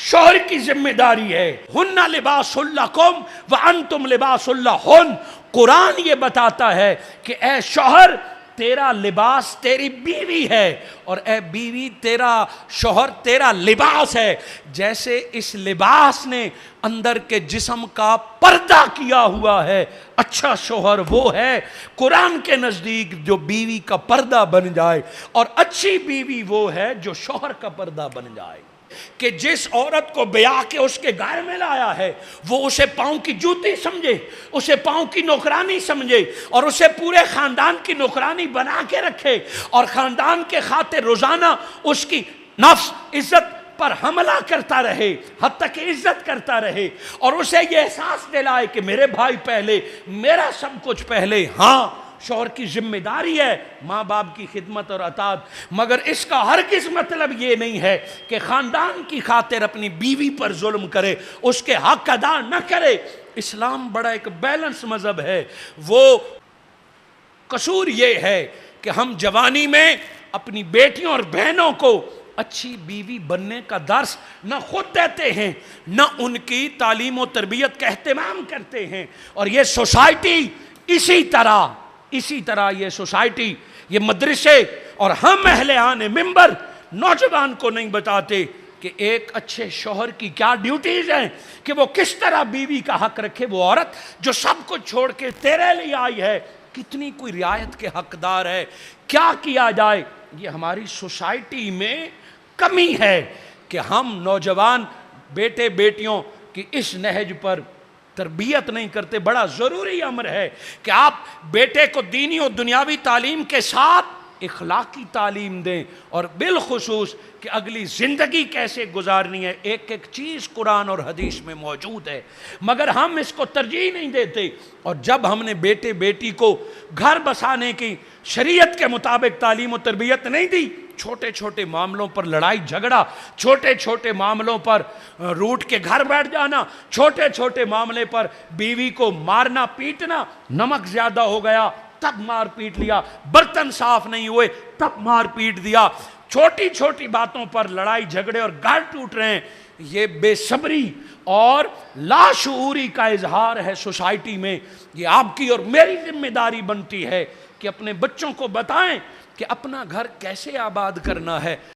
شوہر کی ذمہ داری ہے، ہن لباسٌ لکم وانتم لباسٌ لہن۔ قرآن یہ بتاتا ہے کہ اے شوہر تیرا لباس تیری بیوی ہے، اور اے بیوی تیرا شوہر تیرا لباس ہے۔ جیسے اس لباس نے اندر کے جسم کا پردہ کیا ہوا ہے، اچھا شوہر وہ ہے قرآن کے نزدیک جو بیوی کا پردہ بن جائے، اور اچھی بیوی وہ ہے جو شوہر کا پردہ بن جائے۔ کہ جس عورت کو بیاہ کے اس کے گھر میں لایا ہے وہ اسے پاؤں کی جوتی سمجھے، اسے پاؤں کی نوکرانی سمجھے، اور اسے پورے خاندان کی نوکرانی بنا کے رکھے، اور خاندان کے خاطر روزانہ اس کی نفس عزت پر حملہ کرتا رہے، حتیٰ کہ عزت کرتا رہے، اور اسے یہ احساس دلائے کہ میرے بھائی پہلے، میرا سب کچھ پہلے۔ ہاں شوہر کی ذمہ داری ہے ماں باپ کی خدمت اور اطاعت، مگر اس کا ہرگز مطلب یہ نہیں ہے کہ خاندان کی خاطر اپنی بیوی پر ظلم کرے، اس کے حق ادا نہ کرے۔ اسلام بڑا ایک بیلنس مذہب ہے۔ وہ قصور یہ ہے کہ ہم جوانی میں اپنی بیٹیوں اور بہنوں کو اچھی بیوی بننے کا درس نہ خود دیتے ہیں، نہ ان کی تعلیم و تربیت کا اہتمام کرتے ہیں، اور یہ سوسائٹی اسی طرح یہ سوسائٹی، یہ مدرسے اور ہم اہل آن ممبر نوجوان کو نہیں بتاتے کہ ایک اچھے شوہر کی کیا ڈیوٹیز ہیں، کہ وہ کس طرح بیوی کا حق رکھے۔ وہ عورت جو سب کچھ چھوڑ کے تیرے لیے آئی ہے کتنی کوئی رعایت کے حقدار ہے، کیا کیا جائے۔ یہ ہماری سوسائٹی میں کمی ہے کہ ہم نوجوان بیٹے بیٹیوں کی اس نہج پر تربیت نہیں کرتے۔ بڑا ضروری امر ہے کہ آپ بیٹے کو دینی اور دنیاوی تعلیم کے ساتھ اخلاقی تعلیم دیں، اور بالخصوص کہ اگلی زندگی کیسے گزارنی ہے۔ ایک ایک چیز قرآن اور حدیث میں موجود ہے، مگر ہم اس کو ترجیح نہیں دیتے۔ اور جب ہم نے بیٹے بیٹی کو گھر بسانے کی شریعت کے مطابق تعلیم و تربیت نہیں دی، چھوٹے چھوٹے معاملوں پر لڑائی جھگڑا، چھوٹے چھوٹے معاملوں پر روٹ کے گھر بیٹھ جانا، چھوٹے چھوٹے معاملے پر بیوی کو مارنا پیٹنا، نمک زیادہ ہو گیا تب مار پیٹ لیا، برتن صاف نہیں ہوئے تب مار پیٹ دیا، چھوٹی چھوٹی باتوں پر لڑائی جھگڑے اور گھر ٹوٹ رہے ہیں۔ یہ بے صبری اور لاشعوری کا اظہار ہے سوسائٹی میں۔ یہ آپ کی اور میری ذمہ داری بنتی ہے کہ اپنے بچوں کو بتائیں کہ اپنا گھر کیسے آباد کرنا ہے۔